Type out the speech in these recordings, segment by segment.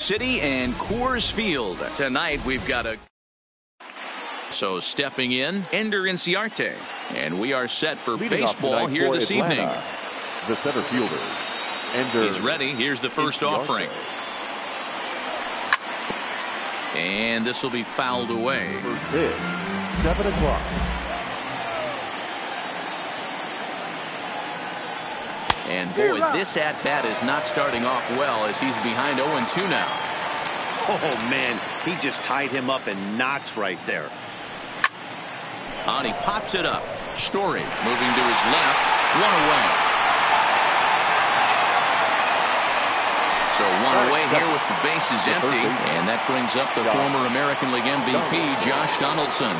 City and Coors Field. Tonight we've got a... So stepping in, Ender Inciarte. And we are set for Leading baseball here this evening. The center fielder, Ender. He's ready. Here's the first offering. And this will be fouled away. First pitch, 7 o'clock. And boy, this at-bat is not starting off well as he's behind 0-2 now. Oh, man, he just tied him up in knots right there. And he pops it up. Story moving to his left. One away. So one away here with the bases empty. And that brings up the former American League MVP, Josh Donaldson.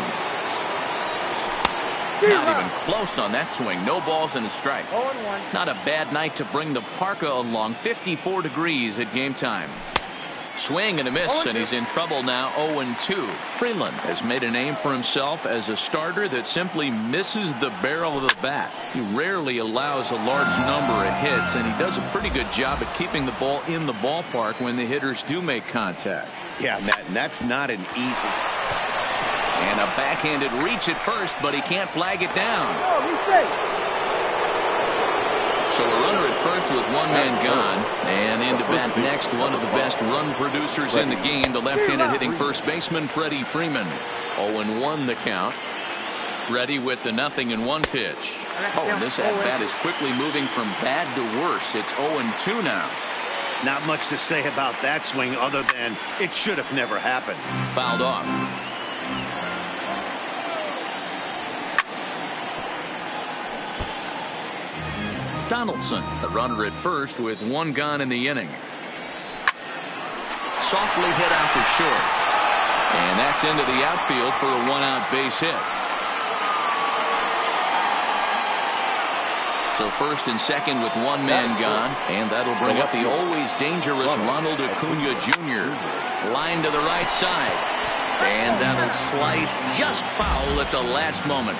Not even close on that swing. No balls and a strike. Not a bad night to bring the parka along. 54 degrees at game time. Swing and a miss, and he's in trouble now. 0-2. Freeland has made a name for himself as a starter that simply misses the barrel of the bat. He rarely allows a large number of hits, and he does a pretty good job at keeping the ball in the ballpark when the hitters do make contact. Yeah, Matt, and that's not an easy. And a backhanded reach at first, but he can't flag it down. So a runner at first with one man gone. And into bat next, one of the best run producers in the game, the left-handed hitting first baseman, Freddie Freeman. 0-1 the count. Freddie with the 0-1 pitch. Oh, and this at-bat is quickly moving from bad to worse. It's 0-2 now. Not much to say about that swing other than it should have never happened. Fouled off. Donaldson, the runner at first with one gone in the inning. Softly hit out to short. And that's into the outfield for a one-out base hit. So first and second with one man gone. And that'll bring up the always dangerous Ronald Acuna Jr. Line to the right side. And that'll slice just foul at the last moment.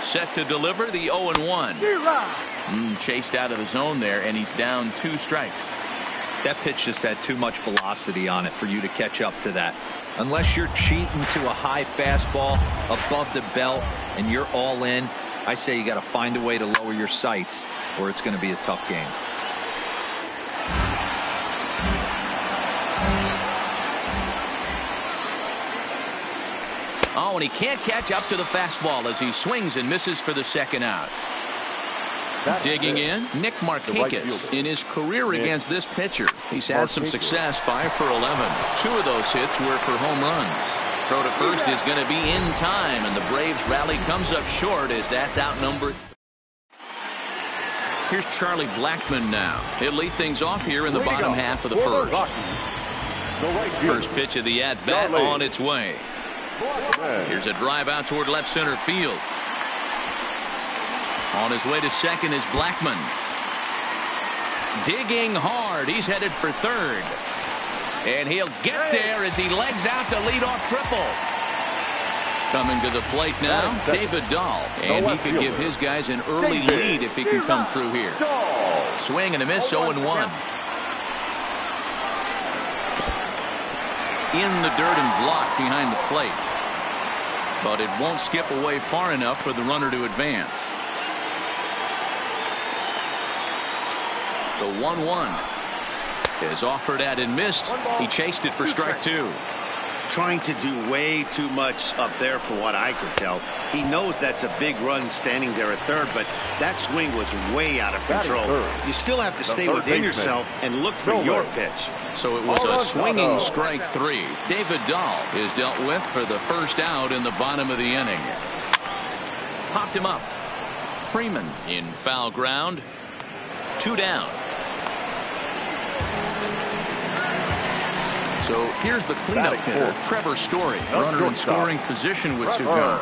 Set to deliver the 0-1. Chased out of the zone there, and he's down 2 strikes. That pitch just had too much velocity on it for you to catch up to that. Unless you're cheating to a high fastball above the belt and you're all in, I say you got to find a way to lower your sights or it's going to be a tough game. Oh, and he can't catch up to the fastball as he swings and misses for the second out. Digging in, Nick Markakis. In his career against this pitcher, he's had some success, 5 for 11. 2 of those hits were for home runs. Throw to first is going to be in time, and the Braves rally comes up short as that's out number 3. Here's Charlie Blackmon now. He'll lead things off here in the bottom half of the first. First pitch of the at-bat on its way. Here's a drive out toward left center field. On his way to second is Blackmon. Digging hard. He's headed for third. And he'll get there as he legs out the leadoff triple. Coming to the plate now, David Dahl. And he could give his guys an early lead if he can come through here. Swing and a miss, 0-1. In the dirt and blocked behind the plate. But it won't skip away far enough for the runner to advance. The 1-1 is offered at and missed. He chased it for strike 2. Trying to do way too much up there for what I could tell. He knows that's a big run standing there at third, but that swing was way out of control. You still have to stay within yourself and look for your pitch. So it was a swinging strike 3. David Dahl is dealt with for the first out in the bottom of the inning. Popped him up. Freeman in foul ground. 2 down. So here's the cleanup hitter, Trevor Story. Runner in scoring position with 2 gone.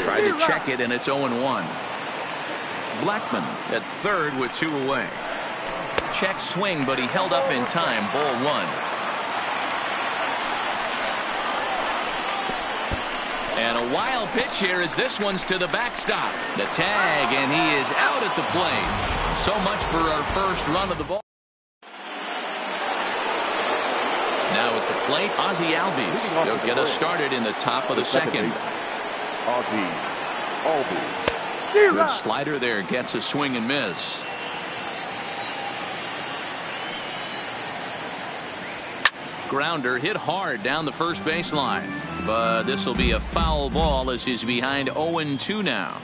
Tried to check it, and it's 0-1. Blackmon at third with 2 away. Check swing, but he held up in time. Ball 1. And a wild pitch here as this one's to the backstop. The tag, and he is out at the plate. So much for our first run of the ball. plate, Ozzie Albies. They'll get us started in the top of the second. Ozzie Albies. Good slider there, gets a swing and miss. Grounder hit hard down the first baseline, but this will be a foul ball as he's behind 0-2 now.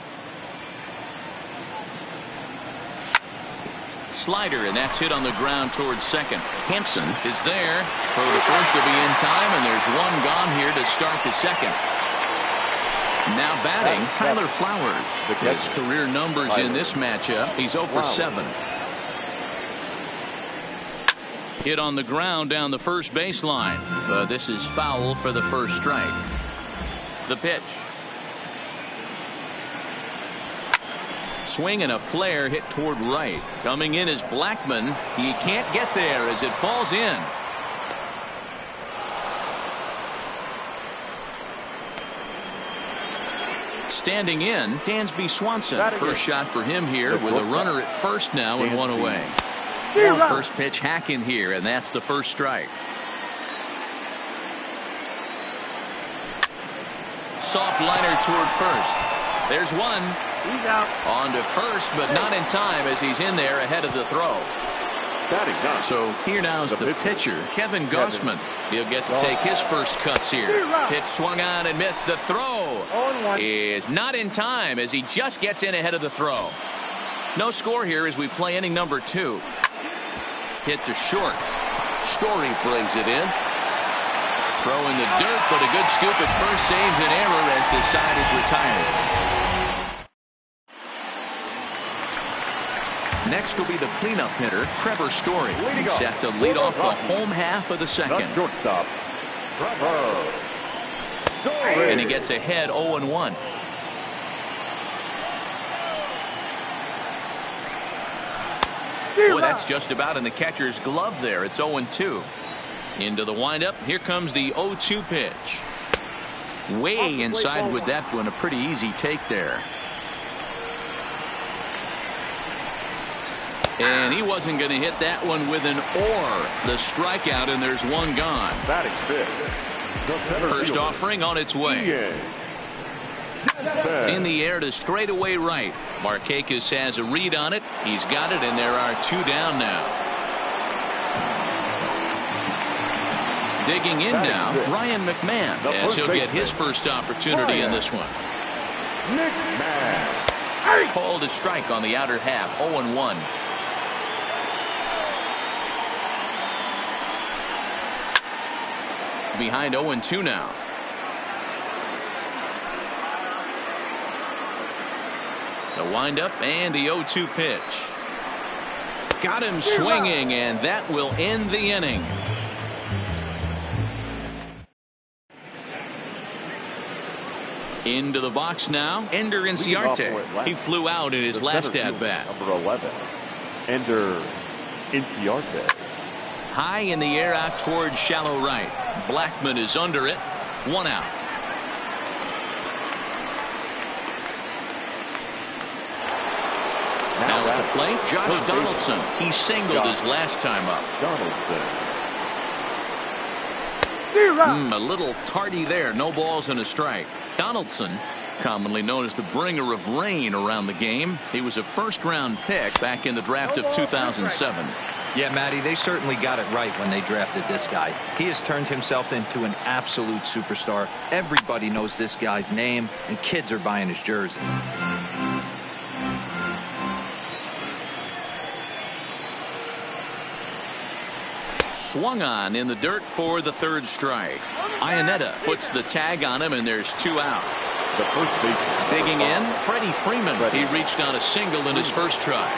Slider, and that's hit on the ground towards second. Hampson is there. Throw to first will be in time, and there's one gone here to start the second. Now batting, Tyler Flowers. Gets career numbers in this matchup. He's 0 for 7. Hit on the ground down the first baseline, but this is foul for the first strike. The pitch. Swing and a flare hit toward right. Coming in is Blackman. He can't get there as it falls in. Standing in, Dansby Swanson. First shot for him here with a runner at first now and one away. First pitch hacking here, and that's the first strike. Soft liner toward first. There's one. He's out. On to first, but not in time as he's in there ahead of the throw. So here now is the pitcher, Kevin Gossman. He'll get to take his first cuts here. Pitch swung on and missed. The throw is not in time as he just gets in ahead of the throw. No score here as we play inning number 2. Hit to short. Story brings it in. Throw in the dirt, but a good scoop at first saves an error as the side is retired. Next will be the cleanup hitter, Trevor Story. He's set to lead off the home half of the second. Shortstop, Trevor Story. And he gets ahead 0-1. Boy, that's just about in the catcher's glove there. It's 0-2. Into the windup. Here comes the 0-2 pitch. Way inside with that one. A pretty easy take there. And he wasn't going to hit that one with an or. The strikeout, and there's one gone. Batting fifth. First offering on its way. In the air to straightaway right. Markakis has a read on it. He's got it, and there are 2 down now. Digging in now, Ryan McMahon, as he'll get his first opportunity in this one. McMahon. Called a strike on the outer half, 0-1. Behind 0-2 now. The windup and the 0-2 pitch. Got him swinging, and that will end the inning. Into the box now, Ender Inciarte. He flew out in his last at-bat. Number 11, Ender Inciarte. High in the air out towards shallow right. Blackman is under it. 1 out. Now at the plate, Josh Donaldson. He singled his last time up. A little tardy there. No balls and a strike. Donaldson, commonly known as the bringer of rain around the game. He was a first-round pick back in the draft of 2007. Yeah, Matty, they certainly got it right when they drafted this guy. He has turned himself into an absolute superstar. Everybody knows this guy's name, and kids are buying his jerseys. Swung on in the dirt for the third strike. Iannetta puts the tag on him, and there's 2 out. The first baseman. Digging in, Freddie Freeman. He reached on a single in his first try.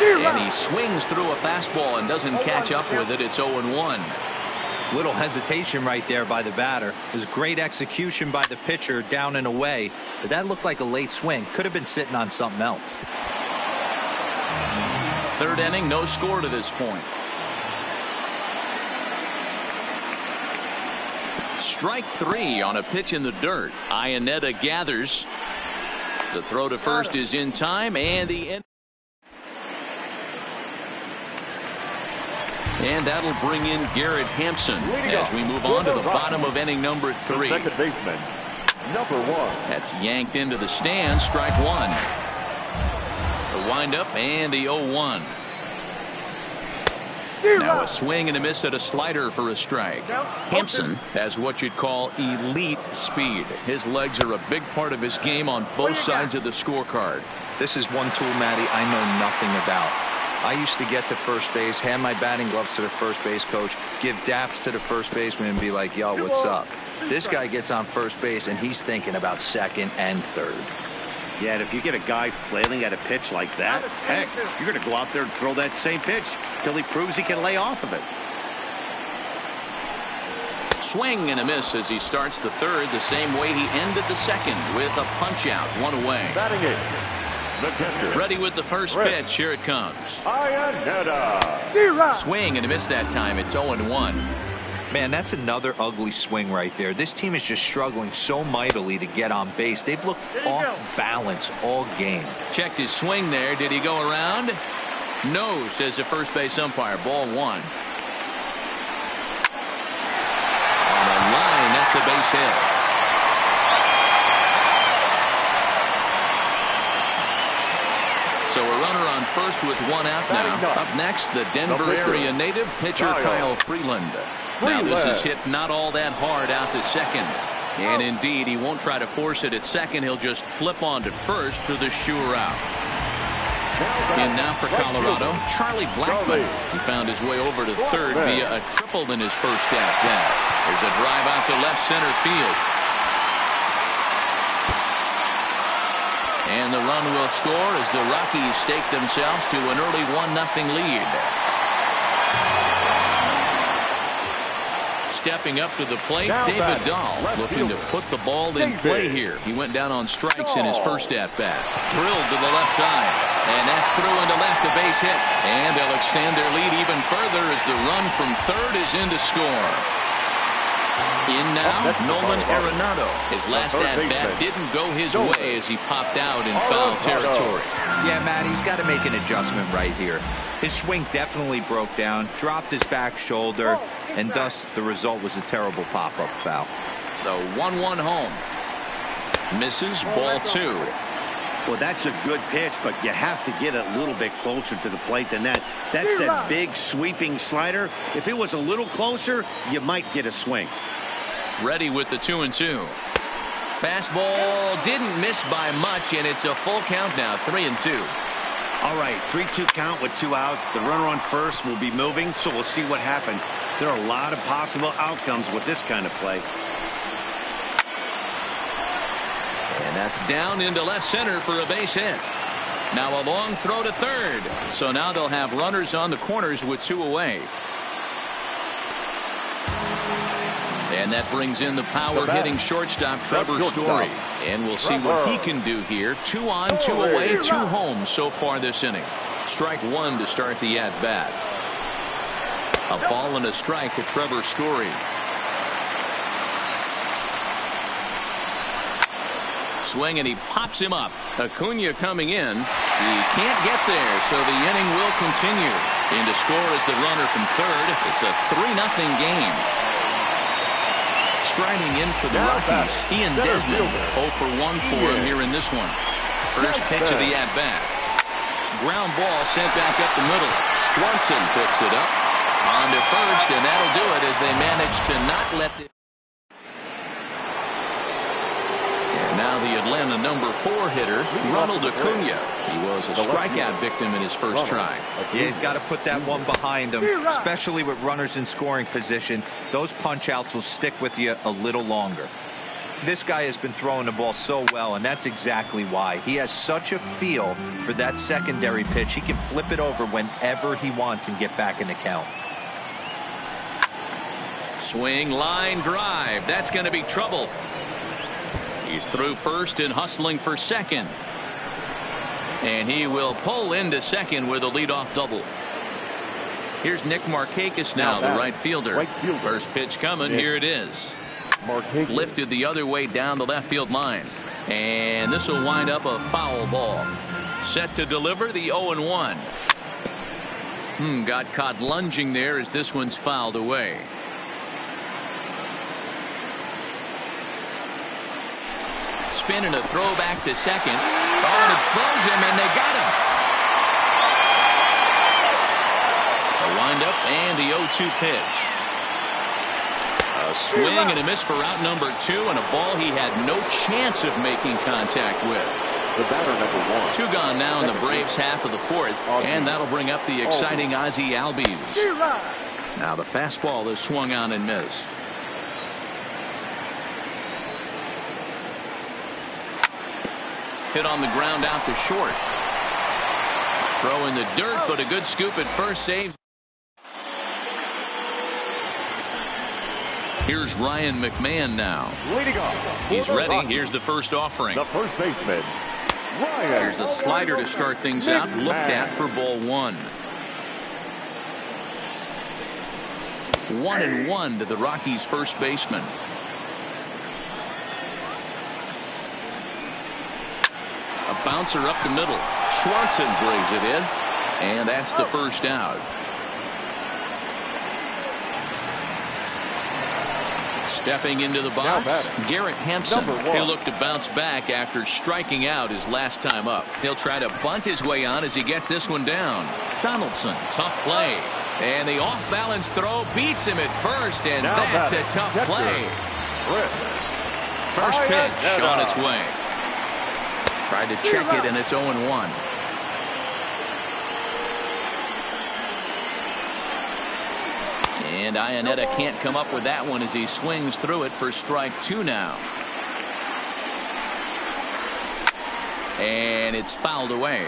And he swings through a fastball and doesn't catch up with it. It's 0-1. Little hesitation right there by the batter. It was great execution by the pitcher down and away, but that looked like a late swing. Could have been sitting on something else. Third inning, no score to this point. Strike 3 on a pitch in the dirt. Iannetta gathers. The throw to first is in time, and the end. And that'll bring in Garrett Hampson as we move on to the bottom of inning number 3. The second baseman, number 1. That's yanked into the stands. Strike one. The windup and the 0-1. Now a swing and a miss at a slider for a strike. Hampson has what you'd call elite speed. His legs are a big part of his game on both sides of the scorecard. This is one tool, Matty, I know nothing about. I used to get to first base, hand my batting gloves to the first base coach, give daps to the first baseman and be like, yo, what's up? This guy gets on first base and he's thinking about second and third. Yeah, and if you get a guy flailing at a pitch like that, heck, you're going to go out there and throw that same pitch till he proves he can lay off of it. Swing and a miss as he starts the third the same way he ended the second with a punch out, one away. Batting it, the catcher. Ready with the first pitch. Here it comes. Iannetta. Swing and a miss that time. It's 0-1. Man, that's another ugly swing right there. This team is just struggling so mightily to get on base. They've looked off balance all game. Checked his swing there. Did he go around? No, says the first base umpire. Ball one. On the line, that's a base hit. So a runner on first with one out now. Up next, the Denver area native pitcher Kyle Freeland. Now this is hit not all that hard out to second. And indeed, he won't try to force it at second. He'll just flip on to first for the sure out. In now for Colorado, Charlie Blackmon. He found his way over to third via a triple in his first at-bat. There's a drive out to left center field. And the run will score as the Rockies stake themselves to an early 1-0 lead. Stepping up to the plate, David Dahl looking to put the ball in play here. He went down on strikes in his first at-bat. Drilled to the left side. And that's through into left, a base hit. And they'll extend their lead even further as the run from third is in to score. In now, Nolan Arenado. His last at-bat didn't go his way as he popped out in foul territory. Yeah, Matt, he's got to make an adjustment right here. His swing definitely broke down, dropped his back shoulder, and thus the result was a terrible pop-up foul. The 1-1 home. Misses, ball two. Well, that's a good pitch, but you have to get a little bit closer to the plate than that. That's that big sweeping slider. If it was a little closer, you might get a swing. Ready with the 2-2. Fastball didn't miss by much, and it's a full count now, 3-2. All right, 3-2 count with 2 outs. The runner on first will be moving, so we'll see what happens. There are a lot of possible outcomes with this kind of play. And that's down into left center for a base hit. Now a long throw to third. So now they'll have runners on the corners with 2 away. And that brings in the power-hitting shortstop Trevor Story. And we'll see what he can do here. 2 on, 2 away, 2 home so far this inning. Strike one to start the at-bat. A ball and a strike to Trevor Story. Swing and he pops him up. Acuna coming in. He can't get there, so the inning will continue. In to score is the runner from third. It's a 3-0 game. Striding in for the Rockies, Ian Desmond. 0 for 1 for him here in this one. First pitch of the at-bat. Ground ball sent back up the middle. Swanson picks it up. On to first, and that'll do it as they manage to not let the... And now the Atlanta number 4 hitter, Ronald Acuna. He was a strikeout victim in his first try. Yeah, he's got to put that one behind him, especially with runners in scoring position. Those punch-outs will stick with you a little longer. This guy has been throwing the ball so well, and that's exactly why. He has such a feel for that secondary pitch. He can flip it over whenever he wants and get back in the count. Swing, line drive. That's going to be trouble. He's through first and hustling for second. And he will pull into second with a leadoff double. Here's Nick Markakis now, the right fielder. First pitch coming. Here it is. Lifted the other way down the left field line. And this will wind up a foul ball. Set to deliver the 0-1. Got caught lunging there as this one's fouled away. Spin and a throw back to second. Oh, and it throws him, and they got him. A windup and the 0-2 pitch. A swing and a miss for out number 2, and a ball he had no chance of making contact with. The batter, number 1. 2 gone now in the Braves' half of the 4th, and that'll bring up the exciting Ozzie Albies. Now the fastball is swung on and missed. Hit on the ground out to short. Throw in the dirt, but a good scoop at first, save. Here's Ryan McMahon now. Leading off. He's ready. Here's the first offering. The first baseman, Ryan. Here's a slider to start things out. Looked at for ball 1. 1-1 to the Rockies' first baseman. A bouncer up the middle. Swanson brings it in, and that's the first out. Stepping into the box, Garrett Hampson. He'll look to bounce back after striking out his last time up. He'll try to bunt his way on as he gets this one down. Donaldson, tough play. And the off-balance throw beats him at first, and that's a tough play. First pitch on its way. Tried to check it, and it's 0-1. And Iannetta can't come up with that one as he swings through it for strike 2 now. And it's fouled away.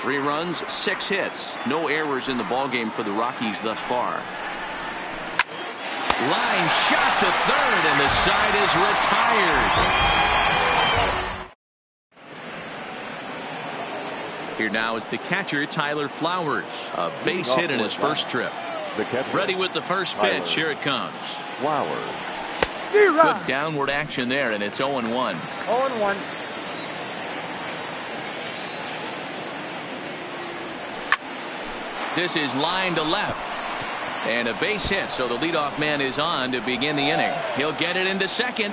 3 runs, 6 hits. No errors in the ballgame for the Rockies thus far. Line shot to third, and the side is retired. Here now is the catcher, Tyler Flowers. A base hit in his first trip. Ready with the first pitch. Here it comes. Flowers. Good downward action there, and it's 0-1. 0-1. This is line to left. And a base hit, so the leadoff man is on to begin the inning. He'll get it into second.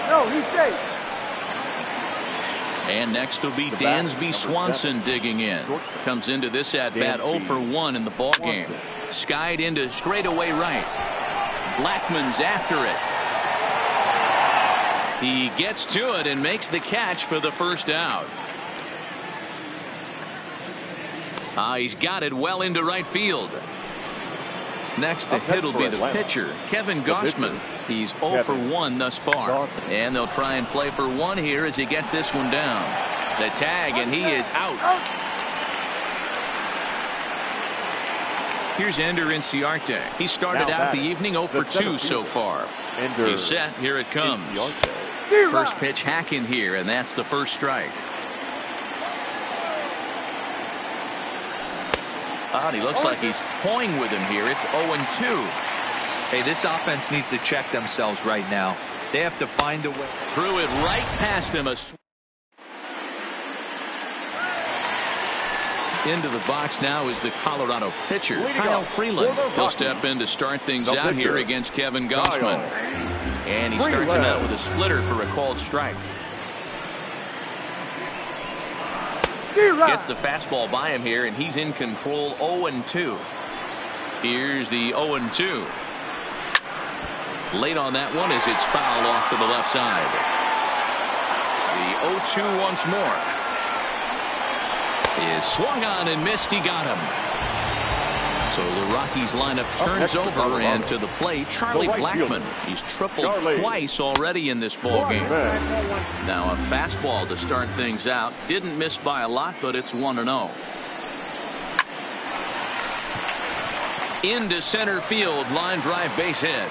No, he's safe. And next will be Dansby Swanson digging in. Comes into this at-bat 0 for 1 in the ballgame. Skied into straightaway right. Blackman's after it. He gets to it and makes the catch for the first out. He's got it well into right field. Next to hit will be the pitcher, Kevin Gausman. He's 0 for 1 thus far. And they'll try and play for 1 here as he gets this one down. The tag, and he is out. Here's Ender Inciarte. He started out the evening 0 for 2 so far. He's set. Here it comes. First pitch hack in here, and that's the first strike. He looks like he's toying with him here. It's 0-2. Hey, this offense needs to check themselves right now. They have to find a way. Threw it right past him. Into the box now is the Colorado pitcher, Kyle Freeland. He'll step in to start things out here against Kevin Gausman. And he starts him out with a splitter for a called strike. Gets the fastball by him here, and he's in control. 0-2. Here's the 0-2. Late on that one as it's fouled off to the left side. The 0-2 once more. Is swung on and missed. He got him. So the Rockies lineup turns over, and to the plate, Charlie Blackman. He's tripled twice already in this ball game. Now a fastball to start things out. Didn't miss by a lot, but it's 1-0. Into center field, line drive base hit.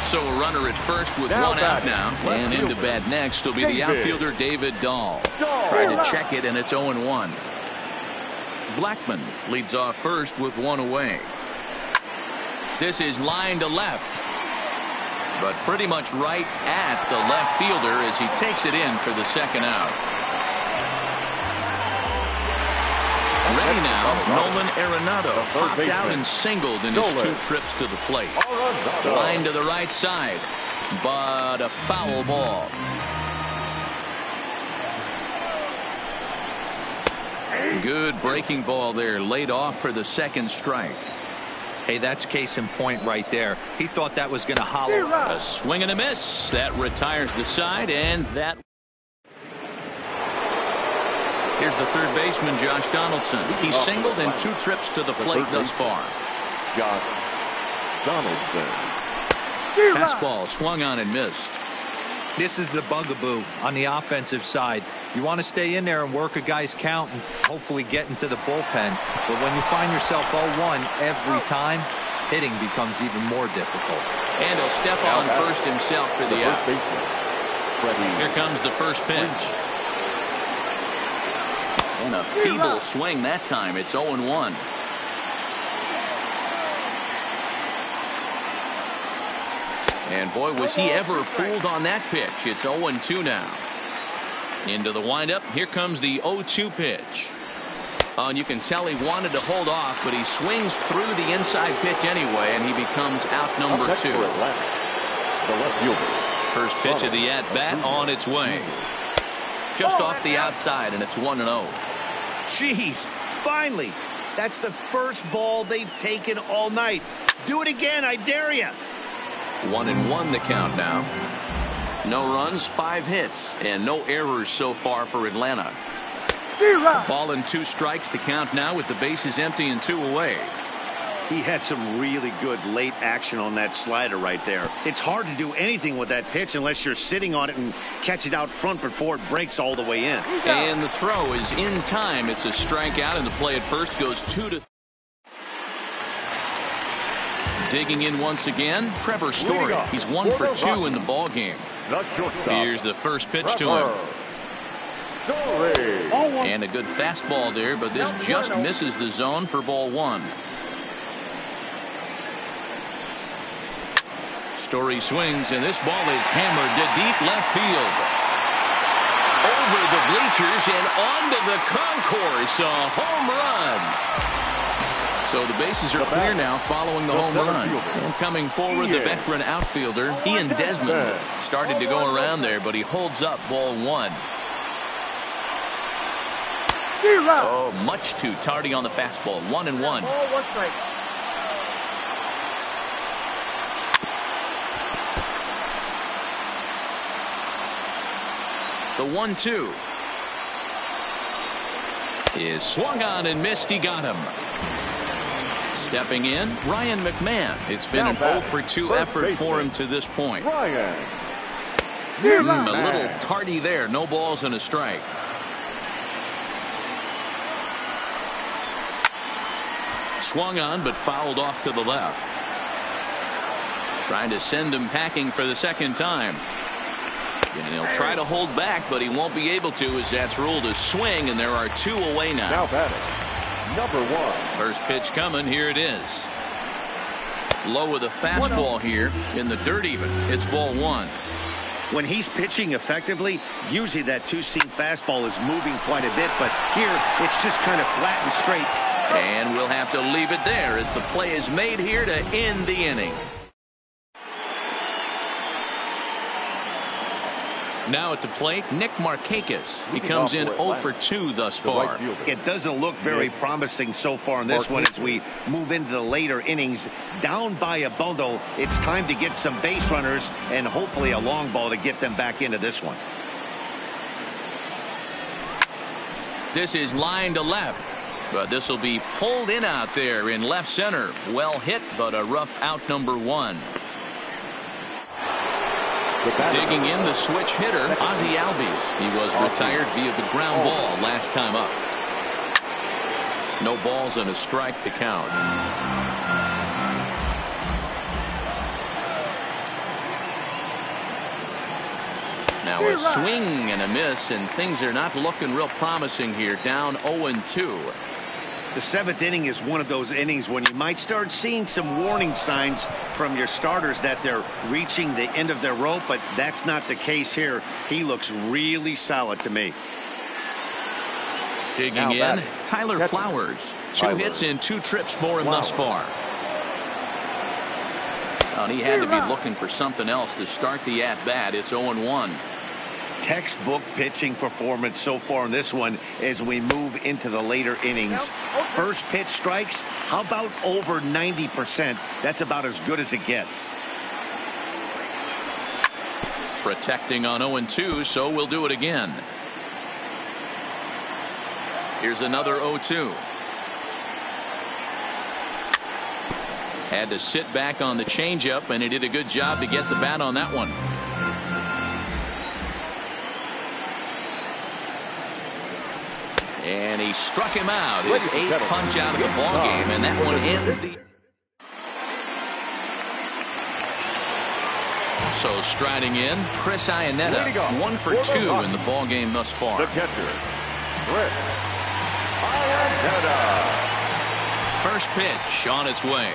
So a runner at first with 1 out now. And into bat next will be the outfielder David Dahl. Trying to check it, and it's 0-1. Blackman leads off first with 1 away. This is line to left. but pretty much right at the left fielder as he takes it in for the second out. Ready now, Nolan Arenado popped out and singled in his 2 trips to the plate. Line to the right side, but a foul ball. Good breaking ball there, laid off for the second strike. Hey, that's case in point right there. He thought that was going to hollow. A swing and a miss. That retires the side, and that. Here's the third baseman, Josh Donaldson. He's singled in 2 trips to the plate thus far. Josh Donaldson. Fastball swung on and missed. This is the bugaboo on the offensive side. You want to stay in there and work a guy's count and hopefully get into the bullpen. But when you find yourself 0-1 every time, hitting becomes even more difficult. And he'll step on first himself for the out. Here comes the first pitch. And a feeble swing that time. It's 0-1. And boy, was he ever fooled on that pitch. It's 0-2 now. Into the windup. Here comes the 0-2 pitch. And you can tell he wanted to hold off, but he swings through the inside pitch anyway, and he becomes out number 2. First pitch of the at-bat on its way. Just off the outside, and it's 1-0. Jeez, finally. That's the first ball they've taken all night. Do it again, I dare you. 1-1 the count now. No runs, 5 hits, and no errors so far for Atlanta. Ball and 2 strikes the count now with the bases empty and 2 away. He had some really good late action on that slider right there. It's hard to do anything with that pitch unless you're sitting on it and catch it out front before it breaks all the way in. And the throw is in time. It's a strikeout, and the play at first goes 2-3. Digging in once again, Trevor Story. He's 1 for 2 in the ball game. Here's the first pitch to him. And a good fastball there, but this just misses the zone for ball 1. Story swings, and this ball is hammered to deep left field. Over the bleachers and onto the concourse. A home run. So the bases are clear now following the home run. And coming forward, the veteran outfielder, Ian Desmond, started to go around there, but he holds up ball 1. Oh, much too tardy on the fastball. 1-1. The 1-2 is swung on and missed. He got him. Stepping in, Ryan McMahon. It's been an 0 for 2 effort for him to this point. A little tardy there. No balls and a strike. Swung on, but fouled off to the left. Trying to send him packing for the second time. And he'll try to hold back, but he won't be able to, as that's ruled a swing, and there are 2 away now. Now batting, number 1. First pitch coming. Here it is. Low with a fastball here in the dirt even. It's ball 1. When he's pitching effectively, usually that 2-seam fastball is moving quite a bit, but here it's just kind of flat and straight. And we'll have to leave it there as the play is made here to end the inning. Now at the plate, Nick Markakis. He comes in 0 for 2 thus far. It doesn't look very promising so far in this one as we move into the later innings. Down by a bundle, it's time to get some base runners and hopefully a long ball to get them back into this one. This is line to left, but this will be pulled in out there in left center. Well hit, but a rough out number 1. Digging in, the switch hitter, Ozzie Albies. He was retired via the ground ball last time up. No balls and a strike to count. Now a swing and a miss, and things are not looking real promising here. Down 0-2. The 7th inning is one of those innings when you might start seeing some warning signs from your starters that they're reaching the end of their rope, but that's not the case here. He looks really solid to me. Digging in, Tyler Flowers. 2 hits in 2 trips for him thus far. And he had to be looking for something else to start the at-bat. It's 0-1. Textbook pitching performance so far in this one as we move into the later innings. First pitch strikes, how about over 90%? That's about as good as it gets. Protecting on 0-2, so we'll do it again. Here's another 0-2. Had to sit back on the changeup, and he did a good job to get the bat on that one. And he struck him out. His 8th punch out of the ball game, and that one ends the. So striding in, Chris Iannetta, 1 for 2 in the ball game thus far. The catcher, Chris Iannetta. First pitch on its way.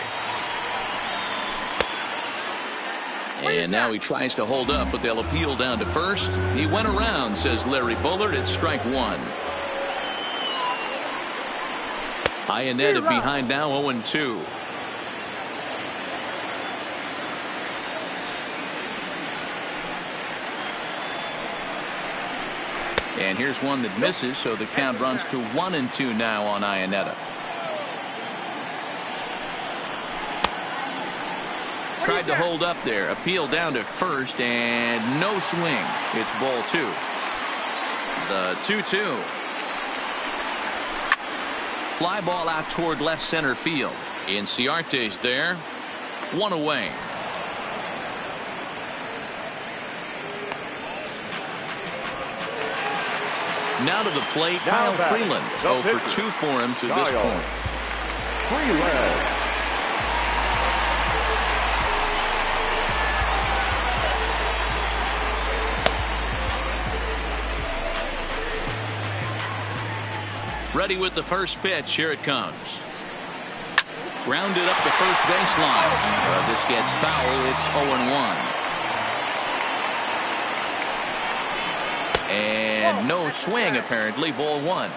And now he tries to hold up, but they'll appeal down to first. He went around, says Larry Bullard. It's strike 1. Iannetta behind now, 0-2. And here's one that misses, so the count runs to 1-2 now on Iannetta. Tried to hold up there, appeal down to first, and no swing. It's ball 2. The 2-2. Fly ball out toward left center field. Inciarte's there. 1 away. Now to the plate, Kyle Freeland. 0 for 2 for him to this point. Freeland. Ready with the first pitch. Here it comes. Grounded up the first baseline. This gets foul. It's 0-1. And no swing, apparently. Ball 1.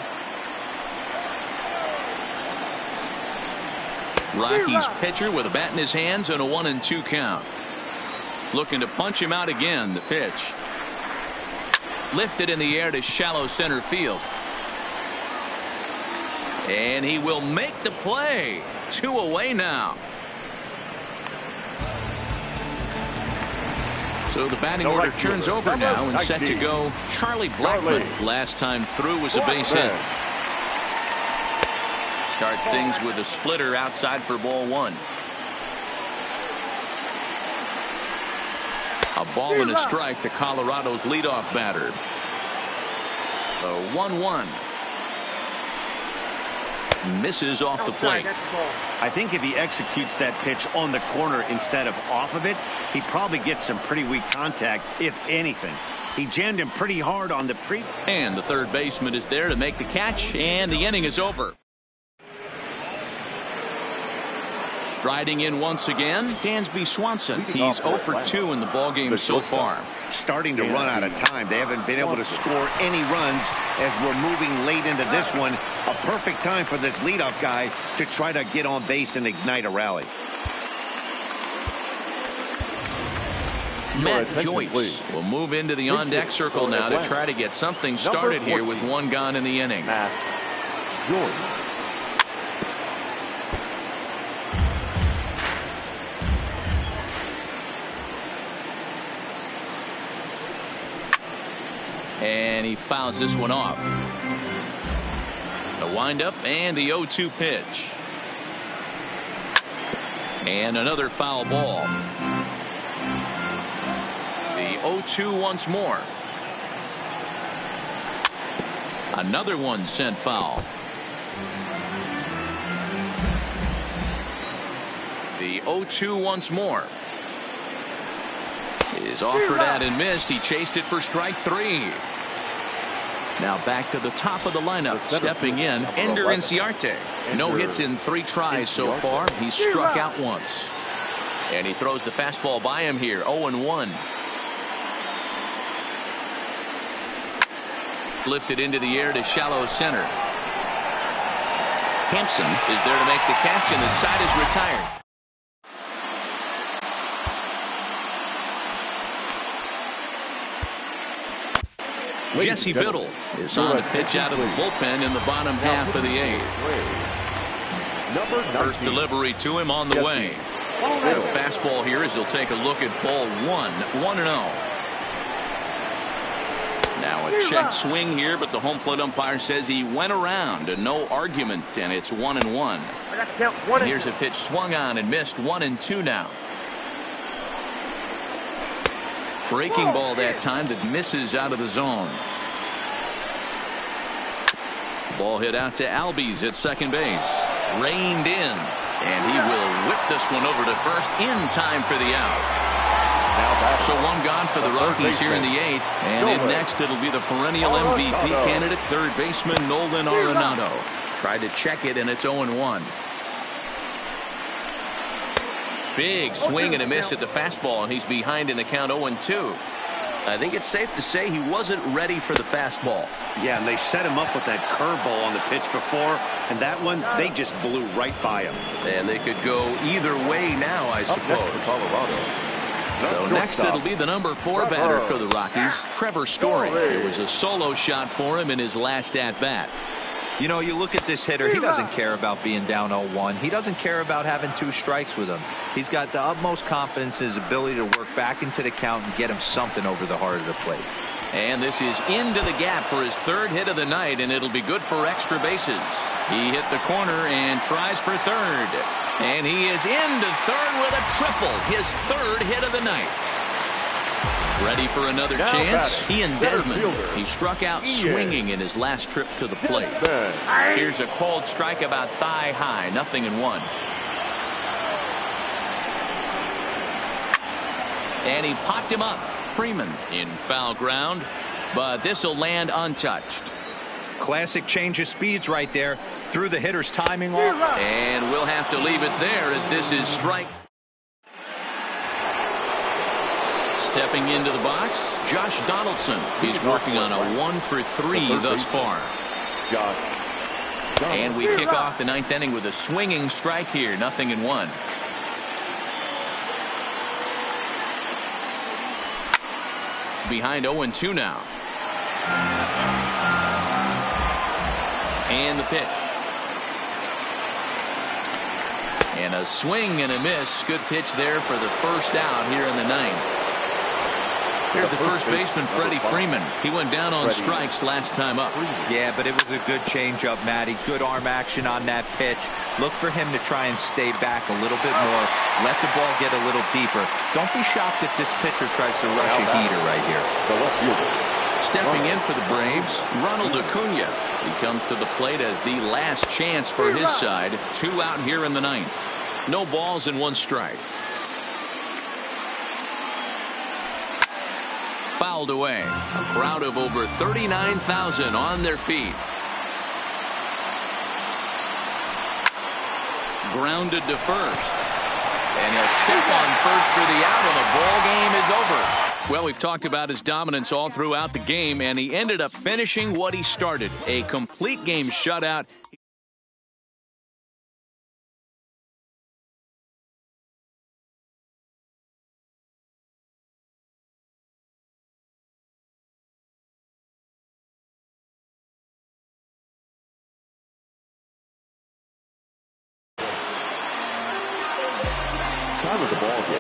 Rockies pitcher with a bat in his hands and a 1-2 count. Looking to punch him out again. The pitch. Lifted in the air to shallow center field. And he will make the play. 2 away now. So the batting order turns over now and set to go. Charlie Blackmon. Last time through was a base hit. Start things with a splitter outside for ball 1. A ball and a strike to Colorado's leadoff batter. The 1-1. Misses off the plate. I think if he executes that pitch on the corner instead of off of it, he probably gets some pretty weak contact, if anything. He jammed him pretty hard on the pre. And the third baseman is there to make the catch, and the inning is over. Striding in once again, Dansby Swanson. He's 0 for 2 in the ballgame so far. Starting to run out of time. They haven't been able to score any runs as we're moving late into this one. A perfect time for this leadoff guy to try to get on base and ignite a rally. Matt Joyce will move into the on-deck circle now to try to get something started here with 1 gone in the inning. Matt Joyce. And he fouls this one off. The windup and the 0-2 pitch. And another foul ball. The 0-2 once more. Another one sent foul. The 0-2 once more. Is offered out and missed. He chased it for strike 3. Now back to the top of the lineup. Stepping in, Ender Inciarte. No hits in 3 tries so far. He's struck out once. And he throws the fastball by him here. 0-1. Lifted into the air to shallow center. Hampson is there to make the catch, and the side is retired. Jesse Biddle is on the pitch out of the bullpen in the bottom half of the 8th. First delivery to him on the way. The fastball here as he'll take a look at ball 1. 1-0. Now a check swing here, but the home plate umpire says he went around and no argument, and it's 1-1. Here's a pitch swung on and missed. 1-2 now. Breaking ball that time that misses out of the zone. Ball hit out to Albies at second base. Reined in, and he will whip this one over to first in time for the out. So 1 gone for the Rockies here in the 8th, and in next it'll be the perennial MVP candidate, third baseman Nolan Arenado. Tried to check it, and it's 0-1. Big swing and a miss at the fastball, and he's behind in the count 0-2. I think it's safe to say he wasn't ready for the fastball. Yeah, and they set him up with that curveball on the pitch before, and that one, they just blew right by him. And they could go either way now, I suppose. So next it'll be the number 4 batter for the Rockies, Trevor Story. It was a solo shot for him in his last at-bat. You know, you look at this hitter, he doesn't care about being down 0-1. He doesn't care about having 2 strikes with him. He's got the utmost confidence in his ability to work back into the count and get him something over the heart of the plate. And this is into the gap for his 3rd hit of the night, and it'll be good for extra bases. He hit the corner and tries for 3rd. And he is into 3rd with a triple, his 3rd hit of the night. Ready for another chance? Ian Desmond. He struck out swinging in his last trip to the plate. Here's a called strike about thigh high. 0-1. And he popped him up. Freeman in foul ground, but this will land untouched. Classic change of speeds right there. Threw the hitter's timing off. And we'll have to leave it there as this is strike. Stepping into the box, Josh Donaldson. He's working on a 1-for-3 thus far. And we kick off the 9th inning with a swinging strike here. 0-1. Behind 0-2 now. And the pitch. And a swing and a miss. Good pitch there for the first out here in the 9th. Here's the first baseman, Freddie Freeman. He went down on strikes last time up. Yeah, but it was a good changeup, Matty. Good arm action on that pitch. Look for him to try and stay back a little bit more. Let the ball get a little deeper. Don't be shocked if this pitcher tries to rush a heater right here. Stepping in for the Braves, Ronald Acuna. He comes to the plate as the last chance for his side. 2 out here in the 9th. No balls and 1 strike. Fouled away. A crowd of over 39,000 on their feet. Grounded to first. And he'll step on first for the out, and the ball game is over. Well, we've talked about his dominance all throughout the game, and he ended up finishing what he started. A complete game shutout. Time of the ball game.